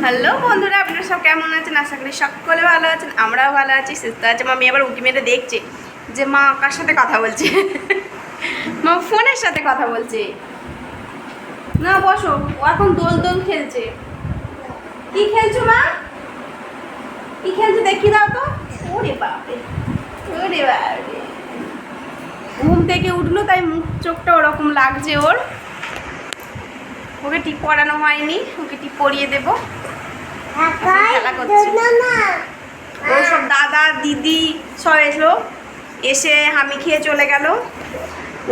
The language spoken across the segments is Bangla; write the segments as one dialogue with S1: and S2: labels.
S1: হ্যালো বন্ধুরা, আপনারা সব কেমন আছেন? আশা করি সকলে ভালো আছেন, আমরাও ভালো আছি, সুস্থ আছে। মামি আবার উঁকি মেরে দেখছে যে মা কার সাথে কথা বলছে। মা ফোনের সাথে কথা বলছে। না বসো, ও এখন দোল দোল খেলছে। কি খেলছো মা? কি খেলছো দেখি দাও তো। ওরে বাপরে, ওরে বাপরে, ঘুম থেকে উঠলো তাই মুখ চোখটা ওরকম লাগছে ওর। ওকে টিপ পরানো হয়নি, ওকে টিপ পরিয়ে দেবো। খেলা করছে। ও সব দাদা দিদি সব এসলো, এসে হামি খেয়ে চলে গেল।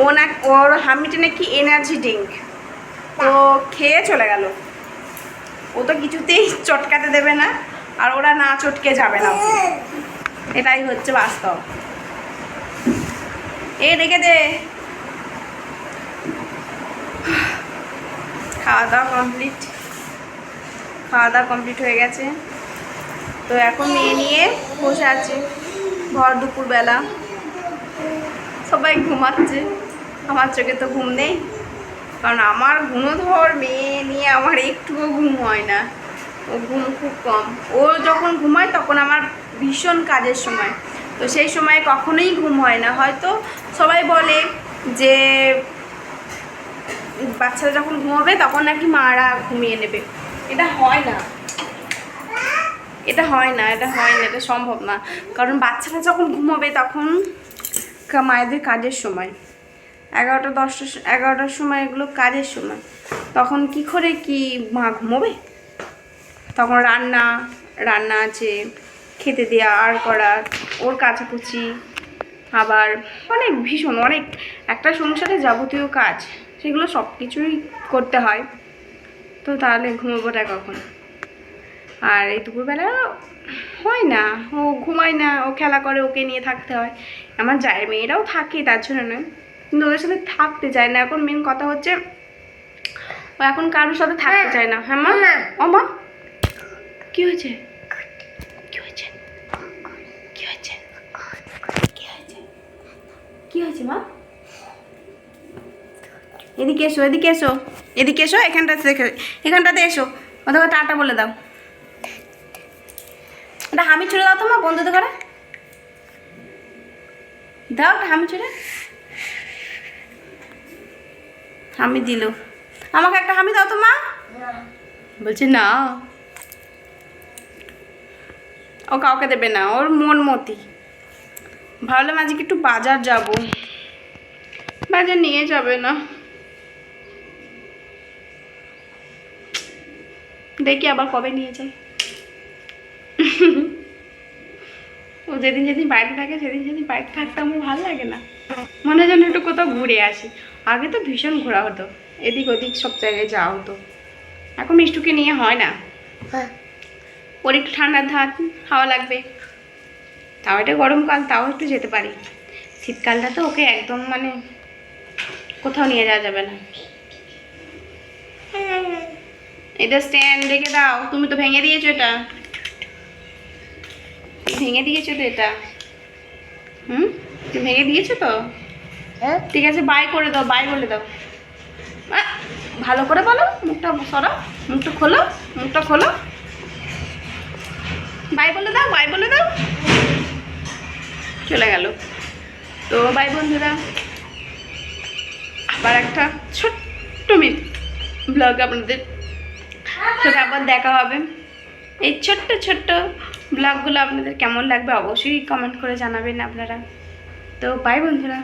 S1: ও না, ওর হামিটা নাকি এনার্জি ড্রিঙ্ক, তো খেয়ে চলে গেল। ও তো কিছুতেই চটকাতে দেবে না, আর ওরা না চটকে যাবে না। এটাই হচ্ছে বাস্তব। এ রেখে দে। খাওয়া দাওয়া কমপ্লিট হয়ে গেছে। তো এখন মেয়ে নিয়ে বসে আছে ভর দুপুরবেলা। সবাই ঘুমাচ্ছে, আমার চোখে তো ঘুম নেই, কারণ আমার গুণধর মেয়ে নিয়ে আমার একটুও ঘুম হয় না। ও ঘুম খুব কম। ও যখন ঘুমায় তখন আমার ভীষণ কাজের সময়, তো সেই সময় কখনোই ঘুম হয় না। হয়তো সবাই বলে যে বাচ্চারা যখন ঘুমাবে তখন নাকি মারা ঘুমিয়ে নেবে। এটা হয় না, এটা সম্ভব না। কারণ বাচ্চারা যখন ঘুমাবে তখন মায়েদের কাজের সময়, 11টার সময় এগুলো কাজের সময়। তখন কি করে কি মা ঘুমোবে? তখন রান্না আছে, খেতে দেওয়া আর করা, ওর কাচাকুচি, আবার ভীষণ অনেক একটা সংসারে যাবতীয় কাজ, সেগুলো সব কিছুই করতে হয়। তো তাহলে ঘুমোবোটা কখন? আর এই দুপুরবেলা হয় না, ও ঘুমায় না, ও খেলা করে, ওকে নিয়ে থাকতে হয়। আমার জায়ের মেয়েরাও থাকে, তার জন্য নয়, কিন্তু ওদের সাথে থাকতে চায় না। এখন মেন কথা হচ্ছে ও এখন কারোর সাথে থাকতে চায় না। হ্যাঁ মা? ও মা, কি হয়েছে? কি হয়েছে? কি হয়েছে? কি হয়েছে? কি হয়েছে মা? এদিকে এসো, এখানটাতে এসো। ওদের টাটা বলে দাও। এটা হামি ছুড়ে দাও তো মা, বন্ধুদের ঘরে দাও। হামি ছুড়ে, হামি দিল। আমাকে একটা হামি দাও তো মা। বলছে না, ও কাউকে দেবে না, ওর মন মতি। ভাবলাম আজকে একটু বাজার যাব, বাজার নিয়ে যাবে না। দেখি আবার কবে নিয়ে যায়। ও যেদিন বাইরে থাকে, সেদিন বাইরে থাকতে আমার ভালো লাগে না। মনে হয় যেন একটু কোথাও ঘুরে আসি। আগে তো ভীষণ ঘোরা হতো, এদিক ওদিক সব জায়গায় যাওয়া হতো। এখন মিষ্টুকে নিয়ে হয় না। ওর একটু ঠান্ডার ধাত হাওয়া লাগবে, তাও এটা গরমকাল, তাও একটু যেতে পারি। শীতকালটা তো ওকে একদম কোথাও নিয়ে যাওয়া যাবে না। এটা স্ট্যান্ড রেখে দাও। তুমি তো ভেঙে দিয়েছো এটা, ভেঙে দিয়েছো তো এটা। তুমি ভেঙে দিয়েছো তো। ঠিক আছে, বাই করে দাও, বাই বলে দাও। ভালো করে বলো, মুখটা সরাও, মুখটা খোলো, বাই বলে দাও। চলে গেল। তো বাই বন্ধুরা, আবার একটা ছোট্ট ব্লগ আপনাদের সাথে আবার দেখা হবে। এই ছোট্ট ব্লগগুলো আপনাদের কেমন লাগবে অবশ্যই কমেন্ট করে জানাবেন আপনারা। তো বাই বন্ধুরা।